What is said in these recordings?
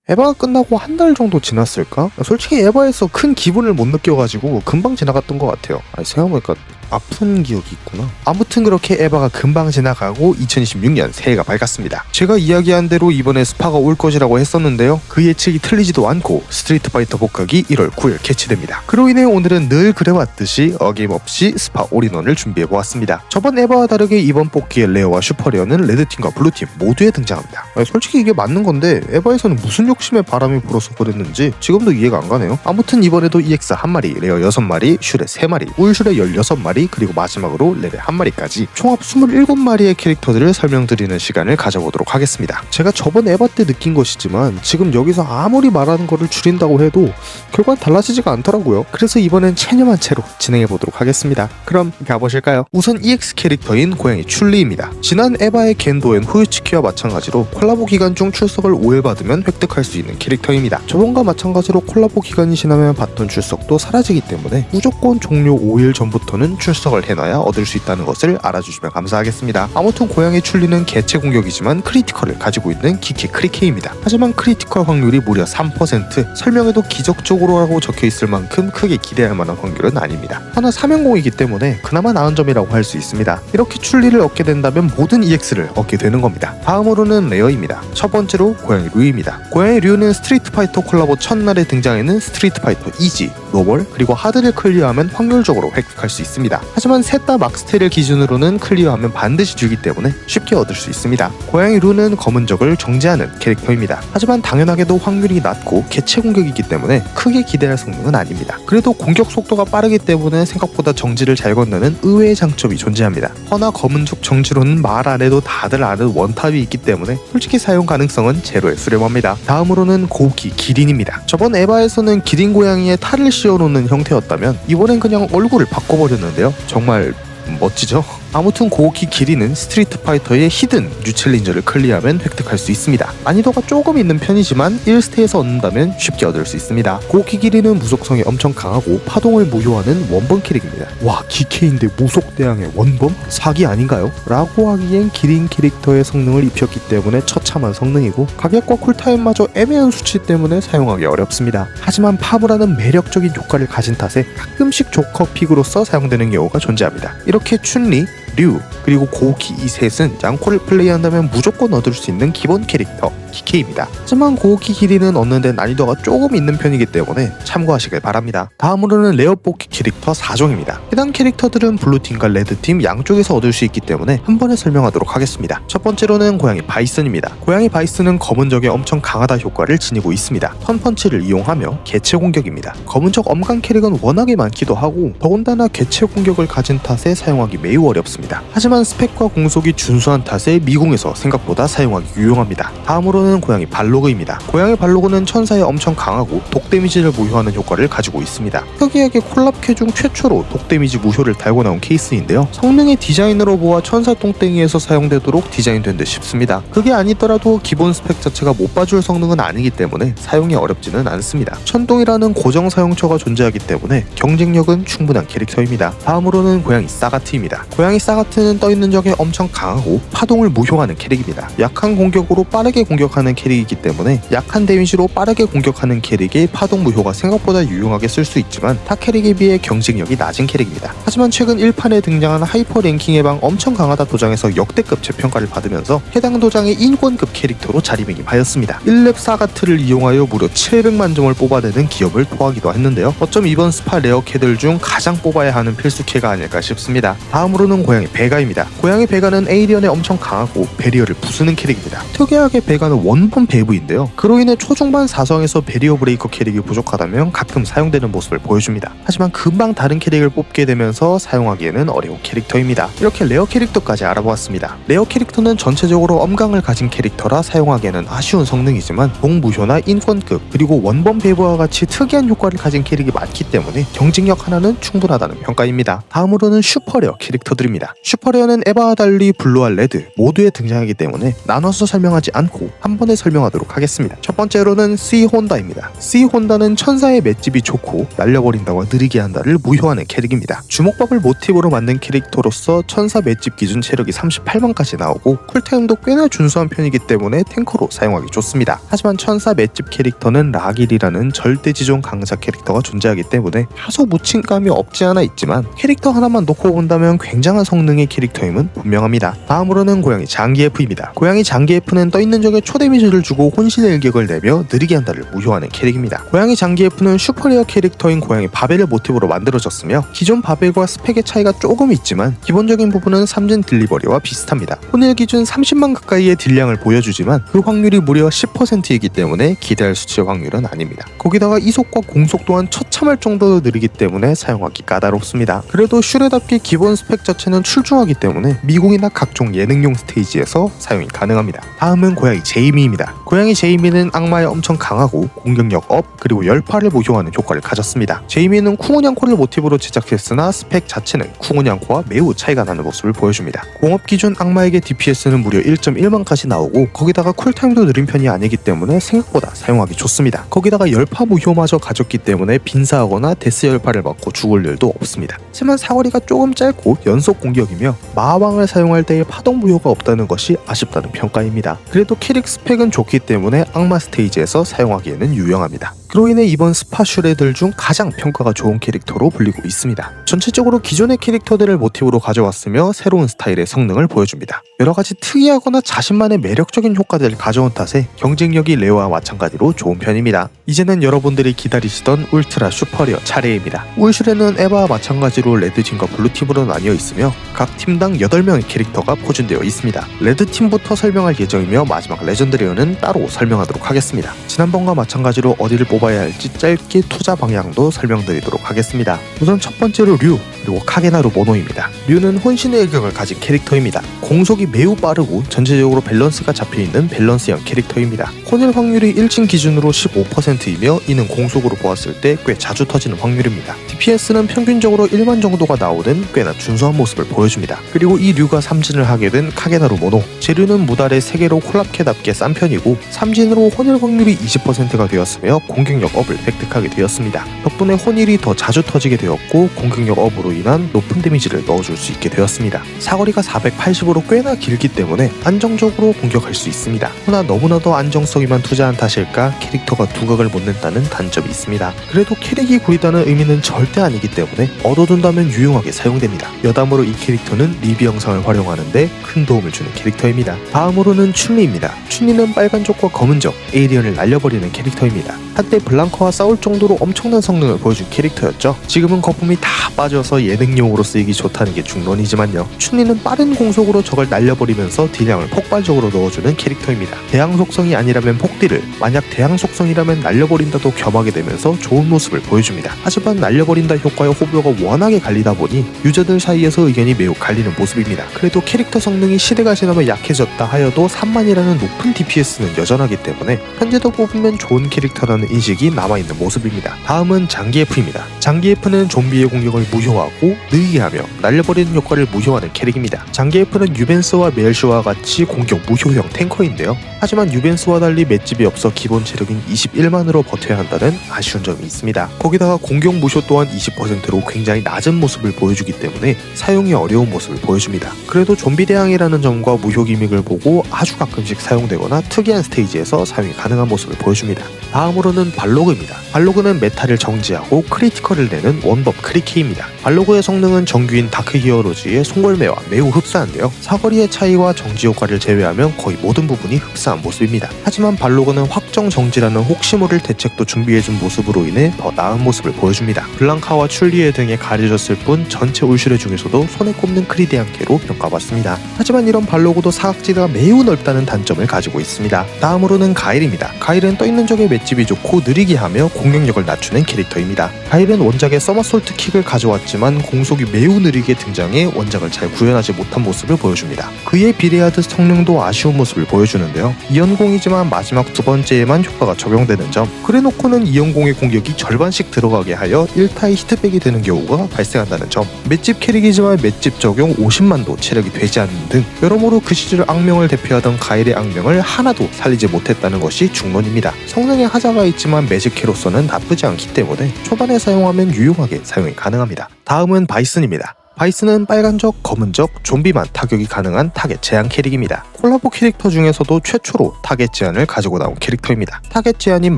에바가 끝나고 한 달 정도 지났을까? 솔직히 에바에서 큰 기분을 못 느껴가지고 금방 지나갔던 것 같아요. 아니, 생각해보니까 아픈 기억이 있구나. 아무튼 그렇게 에바가 금방 지나가고 2026년 새해가 밝았습니다. 제가 이야기한 대로 이번에 스파가 올 것이라고 했었는데요. 그 예측이 틀리지도 않고 스트리트 파이터 복각이 1월 9일 개최됩니다. 그로 인해 오늘은 늘 그래왔듯이 어김없이 스파 올인원을 준비해보았습니다. 저번 에바와 다르게 이번 뽑기의 레어와 슈퍼레어는 레드팀과 블루팀 모두에 등장합니다. 아니, 솔직히 이게 맞는 건데 에바에서는 무슨 욕심에 바람이 불어서 그랬는지 지금도 이해가 안 가네요. 아무튼 이번에도 EX 1마리, 레어 6마리, 슈레 3마리, 울슈레 16마리, 그리고 마지막으로 레벨 1마리까지 총합 27마리의 캐릭터들을 설명드리는 시간을 가져보도록 하겠습니다. 제가 저번 에바 때 느낀 것이지만 지금 여기서 아무리 말하는 거를 줄인다고 해도 결과는 달라지지가 않더라고요. 그래서 이번엔 체념한 채로 진행해보도록 하겠습니다. 그럼 가보실까요? 우선 EX 캐릭터인 고양이 출리입니다. 지난 에바의 겐도 앤 후유치키와 마찬가지로 콜라보 기간 중 출석을 5일 받으면 획득할 수 있는 캐릭터입니다. 저번과 마찬가지로 콜라보 기간이 지나면 받던 출석도 사라지기 때문에 무조건 종료 5일 전부터는 출석을 해놔야 얻을 수 있다는 것을 알아주시면 감사하겠습니다. 아무튼 고양이 출리는 개체 공격이지만 크리티컬을 가지고 있는 기케 크리케입니다. 하지만 크리티컬 확률이 무려 3%, 설명에도 기적적으로 라고 적혀있을 만큼 크게 기대할 만한 확률은 아닙니다. 하나 사명공이기 때문에 그나마 나은 점이라고 할 수 있습니다. 이렇게 출리를 얻게 된다면 모든 EX를 얻게 되는 겁니다. 다음으로는 레어입니다. 첫 번째로 고양이 류입니다. 고양이 류는 스트리트 파이터 콜라보 첫날에 등장하는 스트리트 파이터 이지, 노멀, 그리고 하드를 클리어하면 확률적으로 획득할 수 있습니다. 하지만 셋 다 막스테를 기준으로는 클리어하면 반드시 주기 때문에 쉽게 얻을 수 있습니다. 고양이 류는 검은 적을 정지하는 캐릭터입니다. 하지만 당연하게도 확률이 낮고 개체 공격이기 때문에 크게 기대할 성능은 아닙니다. 그래도 공격 속도가 빠르기 때문에 생각보다 정지를 잘 건너는 의외의 장점이 존재합니다. 허나 검은 적 정지로는 말 안 해도 다들 아는 원탑이 있기 때문에 솔직히 사용 가능성은 제로에 수렴합니다. 다음으로는 고기 기린입니다. 저번 에바에서는 기린 고양이에 탈을 씌워놓는 형태였다면 이번엔 그냥 얼굴을 바꿔버렸는데요. 정말 멋지죠? 아무튼 고키 기린은 스트리트 파이터의 히든 뉴 챌린저를 클리어하면 획득할 수 있습니다. 난이도가 조금 있는 편이지만 1스테에서 얻는다면 쉽게 얻을 수 있습니다. 고키 기린은 무속성이 엄청 강하고 파동을 무효하는 원범 캐릭입니다. 와, 기케인데 무속 대항의 원범? 사기 아닌가요? 라고 하기엔 기린 캐릭터의 성능을 입혔기 때문에 처참한 성능이고 가격과 쿨타임마저 애매한 수치 때문에 사용하기 어렵습니다. 하지만 파브라는 매력적인 효과를 가진 탓에 가끔씩 조커 픽으로서 사용되는 경우가 존재합니다. 이렇게 춘리, 류, 그리고 고키 이 셋은 양코를 플레이한다면 무조건 얻을 수 있는 기본 캐릭터 기케입니다. 하지만 고키 기린은 얻는데 난이도가 조금 있는 편이기 때문에 참고하시길 바랍니다. 다음으로는 레어 뽑기 캐릭터 4종입니다. 해당 캐릭터들은 블루팀과 레드팀 양쪽에서 얻을 수 있기 때문에 한 번에 설명하도록 하겠습니다. 첫 번째로는 고양이 바이슨입니다. 고양이 바이슨은 검은 적에 엄청 강하다 효과를 지니고 있습니다. 턴펀치를 이용하며 개체 공격입니다. 검은 적 엄강 캐릭은 워낙에 많기도 하고 더군다나 개체 공격을 가진 탓에 사용하기 매우 어렵습니다. 하지만 스펙과 공속이 준수한 탓에 미궁에서 생각보다 사용하기 유용합니다. 다음으로는 고양이 발로그입니다. 고양이 발로그는 천사에 엄청 강하고 독 데미지를 무효하는 효과를 가지고 있습니다. 특이하게 콜랍캐 중 최초로 독 데미지 무효를 달고 나온 케이스인데요. 성능의 디자인으로 보아 천사 똥땡이에서 사용되도록 디자인된 듯 싶습니다. 그게 아니더라도 기본 스펙 자체가 못 봐줄 성능은 아니기 때문에 사용이 어렵지는 않습니다. 천둥이라는 고정 사용처가 존재하기 때문에 경쟁력은 충분한 캐릭터입니다. 다음으로는 고양이 사가트입니다. 고양이 사가트는 떠있는 적에 엄청 강하고 파동을 무효하는 캐릭입니다. 약한 공격으로 빠르게 공격하는 캐릭이기 때문에 약한 데미지로 빠르게 공격하는 캐릭의 파동 무효가 생각보다 유용하게 쓸 수 있지만 타 캐릭에 비해 경쟁력이 낮은 캐릭입니다. 하지만 최근 1판에 등장한 하이퍼 랭킹의 방 엄청 강하다 도장에서 역대급 재평가를 받으면서 해당 도장의 인권급 캐릭터로 자리매김하였습니다. 1렙 사가트를 이용하여 무려 700만 점을 뽑아내는 기업을 토하기도 했는데요. 어쩜 이번 스파 레어 캐들 중 가장 뽑아야 하는 필수캐가 아닐까 싶습니다. 다음으로는 고양이 베가입니다. 고양이 베가는 에이리언에 엄청 강하고 베리어를 부수는 캐릭입니다. 특이하게 베가는 원본 배부인데요. 그로 인해 초중반 사성에서 베리어 브레이커 캐릭이 부족하다면 가끔 사용되는 모습을 보여줍니다. 하지만 금방 다른 캐릭을 뽑게 되면서 사용하기에는 어려운 캐릭터입니다. 이렇게 레어 캐릭터까지 알아보았습니다. 레어 캐릭터는 전체적으로 엄강을 가진 캐릭터라 사용하기에는 아쉬운 성능이지만 동무효나 인권급 그리고 원본 배부와 같이 특이한 효과를 가진 캐릭이 많기 때문에 경쟁력 하나는 충분하다는 평가입니다. 다음으로는 슈퍼레어 캐릭터들입니다. 슈퍼레어는 에바와 달리 블루와 레드 모두에 등장하기 때문에 나눠서 설명하지 않고 한 번에 설명하도록 하겠습니다. 첫 번째로는 C 혼다입니다. C 혼다는 천사의 맷집이 좋고 날려버린다와 느리게 한다를 무효하는 캐릭입니다. 주먹밥을 모티브로 만든 캐릭터로서 천사 맷집 기준 체력이 38만까지 나오고 쿨타임도 꽤나 준수한 편이기 때문에 탱커로 사용하기 좋습니다. 하지만 천사 맷집 캐릭터는 라길이라는 절대지존 강자 캐릭터가 존재하기 때문에 다소 묻힌감이 없지 않아 있지만 캐릭터 하나만 놓고 본다면 굉장한 성능의 캐릭터임은 분명합니다. 다음으로는 고양이 장기F입니다. 고양이 장기F는 떠있는 적에 초데미지를 주고 혼신의 일격을 내며 느리게 한다를 무효하는 캐릭입니다. 고양이 장기F는 슈퍼레어 캐릭터인 고양이 바벨을 모티브로 만들어졌으며 기존 바벨과 스펙의 차이가 조금 있지만 기본적인 부분은 삼진 딜리버리와 비슷합니다. 혼일 기준 30만 가까이의 딜량을 보여주지만 그 확률이 무려 10%이기 때문에 기대할 수치의 확률은 아닙니다. 거기다가 이속과 공속 또한 처참할 정도로 느리기 때문에 사용하기 까다롭습니다. 그래도 슈레답게 기본 스펙 자체는 출중하기 때문에 미궁이나 각종 예능용 스테이지에서 사용이 가능합니다. 다음은 고양이 제이미입니다. 고양이 제이미는 악마에 엄청 강하고 공격력 업 그리고 열파를 무효하는 효과를 가졌습니다. 제이미는 쿵우냥코를 모티브로 제작했으나 스펙 자체는 쿵우냥코와 매우 차이가 나는 모습을 보여줍니다. 공업 기준 악마에게 DPS는 무려 1.1만까지 나오고 거기다가 쿨타임도 느린 편이 아니기 때문에 생각보다 사용하기 좋습니다. 거기다가 열파 무효마저 가졌기 때문에 빈사하거나 데스 열파를 맞고 죽을 일도 없습니다. 하지만 사거리가 조금 짧고 연속 공격이며 마왕을 사용할 때의 파동 무효가 없다는 것이 아쉽다는 평가입니다. 그래도 캐릭 스펙은 좋기 때문에 악마 스테이지에서 사용하기에는 유용합니다. 그로 인해 이번 스파 슈레들 중 가장 평가가 좋은 캐릭터로 불리고 있습니다. 전체적으로 기존의 캐릭터들을 모티브로 가져왔으며 새로운 스타일의 성능을 보여줍니다. 여러가지 특이하거나 자신만의 매력적인 효과들을 가져온 탓에 경쟁력이 레어와 마찬가지로 좋은 편입니다. 이제는 여러분들이 기다리시던 울트라 슈퍼리어 차례입니다. 울슈레는 에바와 마찬가지로 레드팀과 블루팀으로 나뉘어 있으며 각 팀당 8명의 캐릭터가 포진되어 있습니다. 레드팀부터 설명할 예정이며 마지막 레전드레어는 따로 설명하도록 하겠습니다. 지난번과 마찬가지로 어디를 뽑아야 할지 짧게 투자 방향도 설명드리도록 하겠습니다. 우선 첫 번째로 류, 그리고 카게나루 모노입니다. 류는 혼신의 일격을 가진 캐릭터입니다. 공속이 매우 빠르고 전체적으로 밸런스가 잡혀있는 밸런스형 캐릭터입니다. 혼일 확률이 1진 기준으로 15%이며 이는 공속으로 보았을 때 꽤 자주 터지는 확률입니다. DPS는 평균적으로 1만 정도가 나오는 꽤나 준수한 모습을 보여줍니다. 그리고 이 류가 3진을 하게 된 카게나루 모노, 재료는 무달의 3개로 콜랍캐답게 싼 편이고 3진으로 혼일 확률이 20%가 되었으며 공격력 업을 획득하게 되었습니다. 덕분에 혼일이 더 자주 터지게 되었고 공격력 업으로 인한 높은 데미지를 넣어줄 수 있게 되었습니다. 사거리가 480으로 꽤나 길기 때문에 안정적으로 공격할 수 있습니다. 그러나 너무나도 안정성에만 투자한 탓일까 캐릭터가 두각을 못 낸다는 단점이 있습니다. 그래도 캐릭이 구리다는 의미는 절대 아니기 때문에 얻어둔다면 유용하게 사용됩니다. 여담으로 이 캐릭터는 리뷰 영상을 활용하는데 큰 도움을 주는 캐릭터입니다. 다음으로는 춘리입니다. 춘리는 빨간족과 검은족, 에이리언을 날려버리는 캐릭터입니다. 한때 블랑커와 싸울 정도로 엄청난 성능을 보여준 캐릭터였죠. 지금은 거품이 다 빠져서 예능용으로 쓰이기 좋다는 게 중론이지만요. 춘리는 빠른 공속으로 적을 날려버리면서 딜량을 폭발적으로 넣어주는 캐릭터입니다. 대항 속성이 아니라면 폭딜을, 만약 대항 속성이라면 날려버린다도 겸하게 되면서 좋은 모습을 보여줍니다. 하지만 날려버린다 효과의 호불호가 워낙에 갈리다 보니 유저들 사이에서 의견이 매우 갈리는 모습입니다. 그래도 캐릭터 성능이 시대가 지나며 약해졌다 하여도 3만이라는 높은 DPS는 여전하기 때문에 현재도 뽑으면 좋은 캐릭터라는 인식이 남아있는 모습입니다. 다음은 장기F입니다. 장기F는 좀비의 공격을 무효하고 느리게 하며 날려버리는 효과를 무효하는 캐릭입니다. 장기F는 유벤스와 멜슈와 같이 공격 무효형 탱커인데요. 하지만 유벤스와 달리 맷집이 없어 기본 체력인 21만으로 버텨야 한다는 아쉬운 점이 있습니다. 거기다가 공격 무효 또한 20%로 굉장히 낮은 모습을 보여주기 때문에 사용이 어려운 모습을 보여줍니다. 그래도 좀비 대항이라는 점과 무효 기믹을 보고 아주 가끔씩 사용되거나 특이한 스테이지에서 사용이 가능한 모습을 보여줍니다. 다음으로는 발로그입니다. 발로그는 메타를 정지하고 크리티컬을 내는 원법 크리키입니다. 발로그의 성능은 정규인 다크 히어로즈의 송골매와 매우 흡사한데요. 사거리의 차이와 정지 효과를 제외하면 거의 모든 부분이 흡사한 모습입니다. 하지만 발로그는 확정 정지라는 혹시 모를 대책도 준비해준 모습으로 인해 더 나은 모습을 보여줍니다. 블랑카와 출리에 등에 가려졌을 뿐 전체 울슈레 중에서도 손에 꼽는 크리디안케로 평가받습니다. 하지만 이런 발로그도 사각지대가 매우 넓다는 단점을 가지고 있습니다. 다음으로는 가일입니다. 가일은 떠있는 적의 맷집이 좋고 느리게 하며 공격력을 낮추는 캐릭터입니다. 가일은 원작의 서머솔트 킥을 가져왔지만 하지만 공속이 매우 느리게 등장해 원작을 잘 구현하지 못한 모습을 보여줍니다. 그에 비례하듯 성능도 아쉬운 모습을 보여주는데요. 2연공이지만 마지막 두 번째에만 효과가 적용되는 점, 그래놓고는 2연공의 공격이 절반씩 들어가게 하여 1타의 히트백이 되는 경우가 발생한다는 점, 맷집 캐릭이지만 맷집 적용 50만도 체력이 되지 않는 등 여러모로 그 시절 악명을 대표하던 가일의 악명을 하나도 살리지 못했다는 것이 중론입니다. 성능에 하자가 있지만 매직캐로서는 나쁘지 않기 때문에 초반에 사용하면 유용하게 사용이 가능합니다. 다음은 바이슨입니다. 바이슨은 빨간적, 검은적, 좀비만 타격이 가능한 타겟 제한 캐릭입니다. 콜라보 캐릭터 중에서도 최초로 타겟 제한을 가지고 나온 캐릭터입니다. 타겟 제한인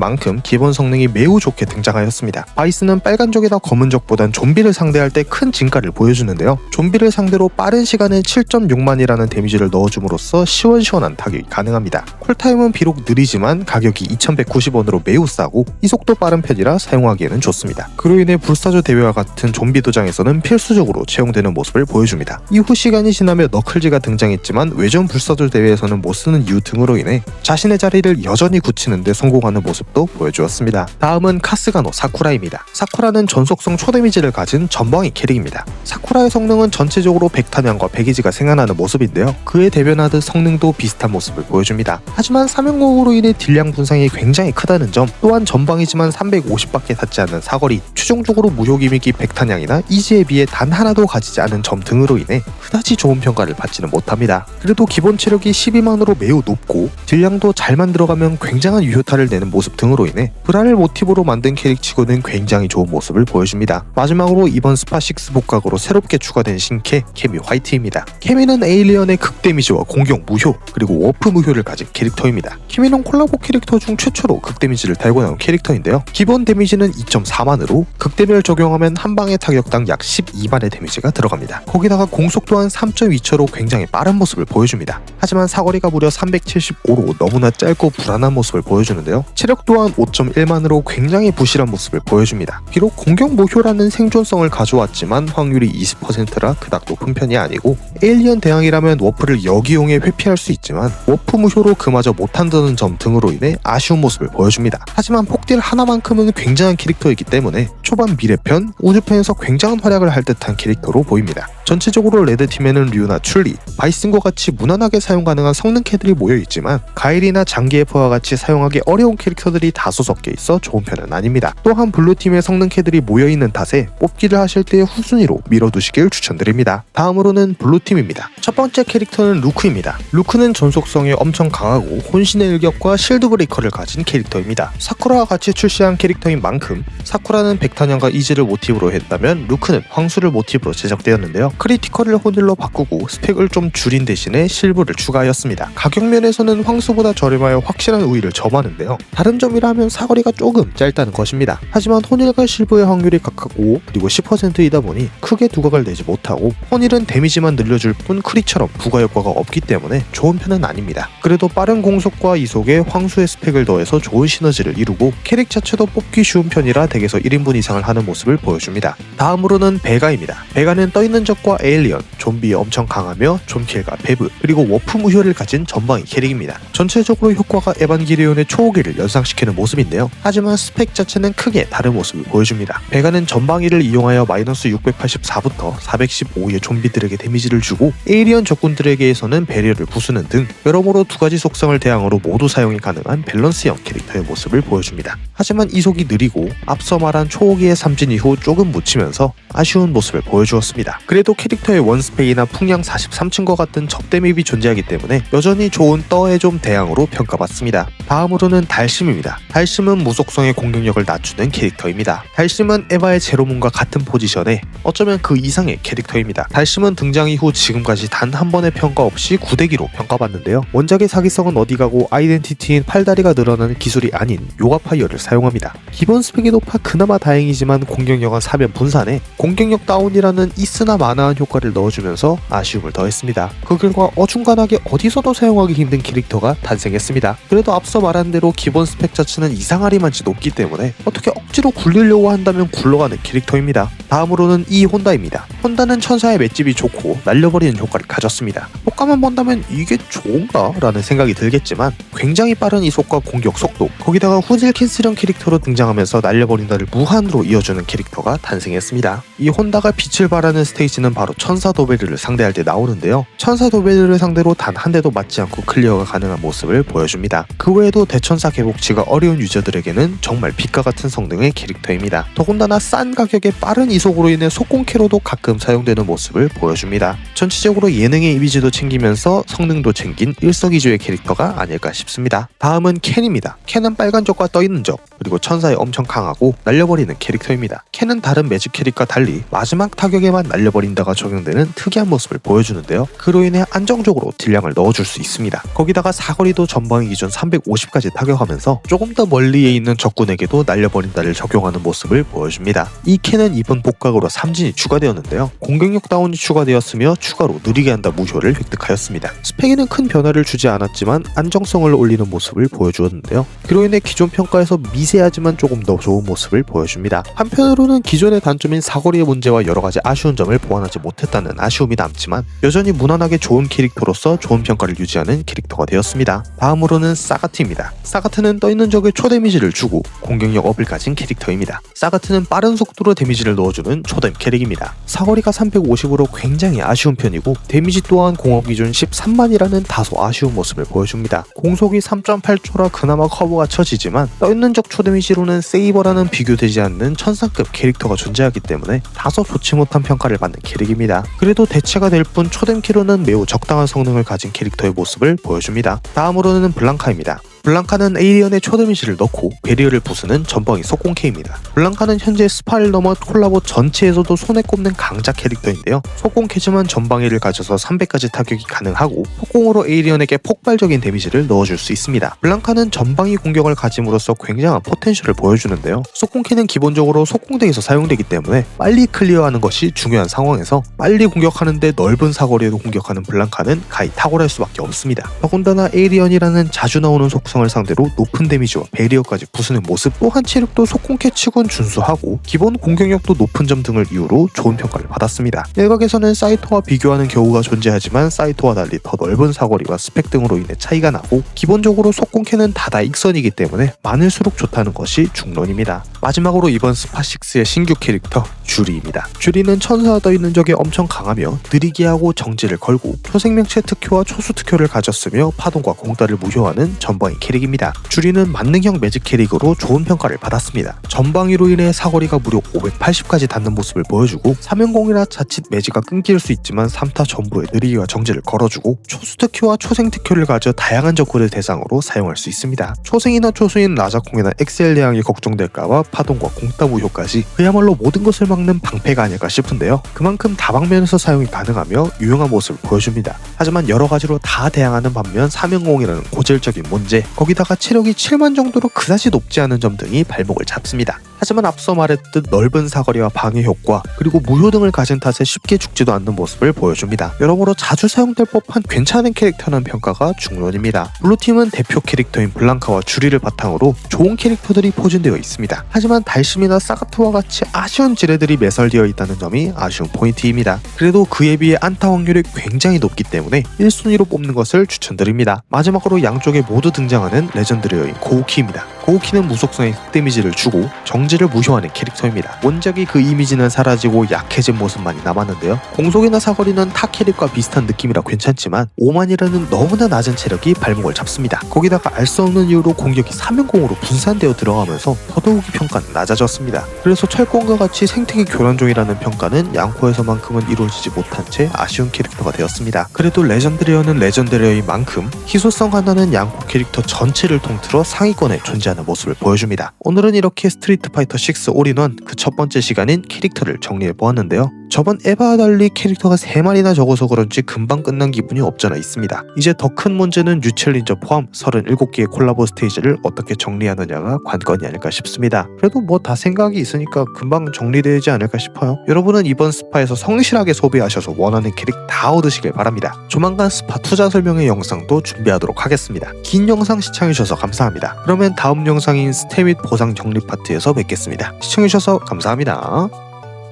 만큼 기본 성능이 매우 좋게 등장하였습니다. 바이슨은 빨간적이나 검은적보단 좀비를 상대할 때 큰 진가를 보여주는데요. 좀비를 상대로 빠른 시간에 7.6만이라는 데미지를 넣어줌으로써 시원시원한 타격이 가능합니다. 쿨타임은 비록 느리지만 가격이 2190원으로 매우 싸고 이속도 빠른 편이라 사용하기에는 좋습니다. 그로 인해 불사조 대회와 같은 좀비 도장에서는 필수적으로 채용되는 모습을 보여줍니다. 이후 시간이 지나며 너클즈가 등장했지만 외전 불사조 대회에서는 못쓰는 이유 등으로 인해 자신의 자리를 여전히 굳히는 데 성공하는 모습도 보여주었습니다. 다음은 카스가노 사쿠라입니다. 사쿠라는 전속성 초데미지를 가진 전방위 캐릭입니다. 사쿠라의 성능은 전체적으로 백탄향과 백이지가 생각나는 모습인데요. 그에 대변하듯 성능도 비슷한 모습을 보여줍니다. 하지만 사명공으로 인해 딜량 분산이 굉장히 크다는 점, 또한 전방이지만 350밖에 닿지 않는 사거리, 최종적으로 무효기믹이 백탄향이나 이지에 비해 단 하나도 가지지 않은 점 등으로 인해 그다지 좋은 평가를 받지는 못합니다. 그래도 기본 체력이 12만으로 매우 높고 딜량도 잘 만들어가면 굉장한 유효타를 내는 모습 등으로 인해 브라를 모티브로 만든 캐릭치고는 굉장히 좋은 모습을 보여줍니다. 마지막으로 이번 스파6 복각으로 새롭게 추가된 신캐 케미 화이트입니다. 케미는 에일리언의 극 데미지와 공격 무효, 그리고 워프 무효를 가진 캐릭터입니다. 케미는 콜라보 캐릭터 중 최초로 극 데미지를 달고 나온 캐릭터인데요. 기본 데미지는 2.4만으로 극 데미를 적용하면 한 방의 타격당 약 12만의 데미지가 들어갑니다. 거기다가 공속 또한 3.2초로 굉장히 빠른 모습을 보여줍니다. 하지만 사거리가 무려 375로 너무나 짧고 불안한 모습을 보여주는데요. 체력 또한 5.1만으로 굉장히 부실한 모습을 보여줍니다. 비록 공격 무효라는 생존성을 가져왔지만 확률이 20%라 그닥 높은 편이 아니고, 에일리언 대항이라면 워프를 역이용해 회피할 수 있지만 워프 무효로 그마저 못한다는 점 등으로 인해 아쉬운 모습을 보여줍니다. 하지만 폭딜 하나만큼은 굉장한 캐릭터이기 때문에 초반 미래편, 우주편에서 굉장한 활약을 할 듯한 캐릭터로 보입니다. 전체적으로 레드팀에는 류나 출리, 바이슨과 같이 무난하게 사용 가능한 성능캐들이 모여있지만 가일이나 장기에퍼와 같이 사용하기 어려운 캐릭터들이 다소 섞여 있어 좋은 편은 아닙니다. 또한 블루팀의 성능캐들이 모여있는 탓에 뽑기를 하실 때 후순위로 밀어두시길 추천드립니다. 다음으로는 블루팀입니다. 첫 번째 캐릭터는 루크입니다. 루크는 전속성이 엄청 강하고 혼신의 일격과 실드 브레이커를 가진 캐릭터입니다. 사쿠라와 같이 출시한 캐릭터인 만큼 사쿠라는 백탄형과 이지를 모티브로 했다면 루크는 황수를 모티브로 제작되었는데요. 크리티컬을 혼일로 바꾸고 스펙을 좀 줄인 대신에 실브를 추가하였습니다. 가격면에서는 황수보다 저렴하여 확실한 우위를 점하는데요. 다른 점이라면 사거리가 조금 짧다는 것입니다. 하지만 혼일과 실브의 확률이 각각 5 그리고 10%이다 보니 크게 두각을 내지 못하고, 혼일은 데미지만 늘려줄 뿐 크리처럼 부가 효과가 없기 때문에 좋은 편은 아닙니다. 그래도 빠른 공속과 이속에 황수의 스펙을 더해서 좋은 시너지를 이루고 캐릭 자체도 뽑기 쉬운 편이라 덱에서 1인분 이상을 하는 모습을 보여줍니다. 다음으로는 베가입니다. 베가는 떠있는 적과 에일리언, 좀비에 엄청 강하며 좀킬과 베브, 그리고 워프 무효를 가진 전방위 캐릭입니다. 전체적으로 효과가 에반게리온의 초호기를 연상시키는 모습인데요. 하지만 스펙 자체는 크게 다른 모습을 보여줍니다. 베가는 전방위를 이용하여 마이너스 684부터 415의 좀비들에게 데미지를 주고, 에일리언 적군들에게서는 배리어를 부수는 등 여러모로 두 가지 속성을 대항으로 모두 사용이 가능한 밸런스형 캐릭터의 모습을 보여줍니다. 하지만 이속이 느리고 앞서 말한 초호기의 삼진 이후 조금 묻히면서 아쉬운 모습을 보여주었습니다. 그래도 캐릭터의 원스펙이나 풍량 43층과 같은 접대맵이 존재하기 때문에 여전히 좋은 떠의 좀 대항으로 평가받습니다. 다음으로는 달심입니다. 달심은 무속성의 공격력을 낮추는 캐릭터입니다. 달심은 에바의 제로문과 같은 포지션에 어쩌면 그 이상의 캐릭터입니다. 달심은 등장 이후 지금까지 단 한 번의 평가 없이 구대기로 평가받는데요. 원작의 사기성은 어디가고 아이덴티티인 팔다리가 늘어나는 기술이 아닌 요가파이어를 사용합니다. 기본 스펙이 높아 그나마 다행이지만 공격력은 사면 분산해 공격력 다운이라는 있으나 마나한 효과를 넣어주면서 아쉬움을 더했습니다. 그 결과 어중간하게 어디서도 사용하기 힘든 캐릭터가 탄생했습니다. 그래도 앞서 말한 대로 기본 스펙 자체는 이상하리만치 높기 때문에 어떻게 억지로 굴리려고 한다면 굴러가는 캐릭터입니다. 다음으로는 이 혼다입니다. 혼다는 천사의 맷집이 좋고 날려버리는 효과를 가졌습니다. 효과만 본다면 이게 좋은가? 라는 생각이 들겠지만 굉장히 빠른 이속과 공격 속도, 거기다가 후질 캔슬형 캐릭터로 등장하면서 날려버린다를 무한으로 이어주는 캐릭터가 탄생했습니다. 이 혼다가 빛을 발하는 스테이지는 바로 천사 도베르를 상대할 때 나오는데요. 천사 도베르를 상대로 단 한 대도 맞지 않고 클리어가 가능한 모습을 보여줍니다. 그 외에도 대천사 개복치가 어려운 유저들에게는 정말 빛과 같은 성능의 캐릭터입니다. 더군다나 싼 가격에 빠른 이속으로 인해 속공캐로도 가끔 사용되는 모습을 보여줍니다. 전체적으로 예능의 이미지도 챙기면서 성능도 챙긴 일석이조의 캐릭터가 아닐까 싶습니다. 다음은 켄입니다. 켄은 빨간 적과 떠있는 적, 그리고 천사에 엄청 강하고 날려버리는 캐릭터입니다. 켄은 다른 매직 캐릭과 달리 마지막 타격에만 날려버린다가 적용되는 특이한 모습을 보여주는데요. 그로 인해 안정적으로 딜량을 넣어줄 수 있습니다. 거기다가 사거리도 전방위 기준 350까지 타격하면서 조금 더 멀리에 있는 적군에게도 날려버린다를 적용하는 모습을 보여줍니다. 이 켄은 이번 복각으로 3진이 추가되었는데요. 공격력 다운이 추가되었으며 추가로 느리게 한다 무효를 획득하였습니다. 스펙에는 큰 변화를 주지 않았지만 안정성을 올리는 모습을 보여주었는데요. 그로 인해 기존 평가에서 미세하지만 조금 더 좋은 모습을 보여줍니다. 한편으로는 기존의 단점인 사거리의 문제와 여러가지 아쉬운 점을 보완하지 못했다는 아쉬움이 남지만 여전히 무난하게 좋은 캐릭터로서 좋은 평가를 유지하는 캐릭터가 되었습니다. 다음으로는 사가트입니다. 사가트는 떠있는 적에 초데미지를 주고 공격력 업을 가진 캐릭터입니다. 사가트는 빠른 속도로 데미지를 넣어주는 초뎀 캐릭입니다. 사거리가 350으로 굉장히 아쉬운 편이고 데미지 또한 공업 기준 13만이라는 다소 아쉬운 모습을 보여줍니다. 공속이 3.8초라 그나마 커버가 쳐지지만 떠있는 적 초데미지로는 세이버라는 비교되지 않는 천상급 캐릭터가 존재하기 때문에 다소 좋지 못한 평가를 받는 캐릭입니다. 그래도 대체가 될 뿐 초뎀 키로는 매우 적당한 성능을 가진 캐릭터의 모습을 보여줍니다. 다음으로는 블랑카입니다. 블랑카는 에이리언의 초데미지를 넣고 베리어를 부수는 전방위 속공캐입니다. 블랑카는 현재 스파를 넘어 콜라보 전체에서도 손에 꼽는 강자 캐릭터인데요. 속공캐지만 전방위를 가져서 300까지 타격이 가능하고 속공으로 에이리언에게 폭발적인 데미지를 넣어줄 수 있습니다. 블랑카는 전방위 공격을 가짐으로써 굉장한 포텐셜을 보여주는데요. 속공캐는 기본적으로 속공덱에서 사용되기 때문에 빨리 클리어하는 것이 중요한 상황에서 빨리 공격하는데 넓은 사거리에도 공격하는 블랑카는 가히 탁월할 수밖에 없습니다. 더군다나 에이리언이라는 자주 나오는 속성을 상대로 높은 데미지와 베리어까지 부수는 모습 또한 체력도 속공캐 치곤 준수하고 기본 공격력도 높은 점 등을 이유로 좋은 평가를 받았습니다. 일각에서는 사이토와 비교하는 경우가 존재하지만 사이토와 달리 더 넓은 사거리와 스펙 등으로 인해 차이가 나고 기본적으로 속공캐는 다다익선이기 때문에 많을수록 좋다는 것이 중론입니다. 마지막으로 이번 스파6의 신규 캐릭터 주리입니다. 주리는 천사가 떠있는 적에 엄청 강하며 느리게 하고 정지를 걸고 초생명체 특효와 초수 특효를 가졌으며 파동과 공따를 무효하는 전방위 캐릭입니다. 주리는 만능형 매직 캐릭으로 좋은 평가를 받았습니다. 전방위로 인해 사거리가 무려 580까지 닿는 모습을 보여주고 3연공이라 자칫 매지가 끊길 수 있지만 3타 전부에 느리기와 정지를 걸어주고 초수 특효와 초생 특효를 가져 다양한 적군을 대상으로 사용할 수 있습니다. 초생이나 초수인 라자콩이나 엑셀 대항이 걱정될까봐 파동과 공따 무효까지 그야말로 모든 것을 막는 방패가 아닐까 싶은데요. 그만큼 다방면에서 사용이 가능하며 유용한 모습을 보여줍니다. 하지만 여러가지로 다 대항하는 반면 3연공이라는 고질적인 문제, 거기다가 체력이 7만 정도로 그다지 높지 않은 점 등이 발목을 잡습니다. 하지만 앞서 말했듯 넓은 사거리와 방해 효과 그리고 무효 등을 가진 탓에 쉽게 죽지도 않는 모습을 보여줍니다. 여러모로 자주 사용될 법한 괜찮은 캐릭터라는 평가가 중론입니다. 블루팀은 대표 캐릭터인 블랑카와 주리를 바탕으로 좋은 캐릭터들이 포진되어 있습니다. 하지만 달심이나 사가트와 같이 아쉬운 지뢰들이 매설되어 있다는 점이 아쉬운 포인트입니다. 그래도 그에 비해 안타 확률이 굉장히 높기 때문에 1순위로 뽑는 것을 추천드립니다. 마지막으로 양쪽에 모두 등장하는 레전드리 여인 고우키입니다. 고우키는 무속성의 흑 데미지를 주고 정지를 무효하는 캐릭터입니다. 원작의 그 이미지는 사라지고 약해진 모습만이 남았는데요. 공속이나 사거리는 타 캐릭과 비슷한 느낌이라 괜찮지만 5만이라는 너무나 낮은 체력이 발목을 잡습니다. 거기다가 알 수 없는 이유로 공격이 3연공으로 분산되어 들어가면서 더더욱이 평가는 낮아졌습니다. 그래서 철권과 같이 생태계 교란종이라는 평가는 양코에서만큼은 이루어지지 못한 채 아쉬운 캐릭터가 되었습니다. 그래도 레전드리어는 레전드리어인 만큼 희소성 하나는 양코 캐릭터 전체를 통틀어 상위권에 존재하는 모습을 보여줍니다. 오늘은 이렇게 스트리트 파이터 6 올인원 그 첫 번째 시간인 캐릭터를 정리해보았는데요. 저번 에바와 달리 캐릭터가 3마리나 적어서 그런지 금방 끝난 기분이 없잖아 있습니다. 이제 더 큰 문제는 뉴챌린저 포함 37개의 콜라보 스테이지를 어떻게 정리하느냐가 관건이 아닐까 싶습니다. 그래도 뭐 다 생각이 있으니까 금방 정리되지 않을까 싶어요. 여러분은 이번 스파에서 성실하게 소비하셔서 원하는 캐릭 다 얻으시길 바랍니다. 조만간 스파 투자 설명의 영상도 준비하도록 하겠습니다. 긴 영상 시청해주셔서 감사합니다. 그러면 다음 영상인 스테 및 보상 정리 파트에서 뵙겠습니다. 시청해주셔서 감사합니다.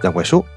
양보쇼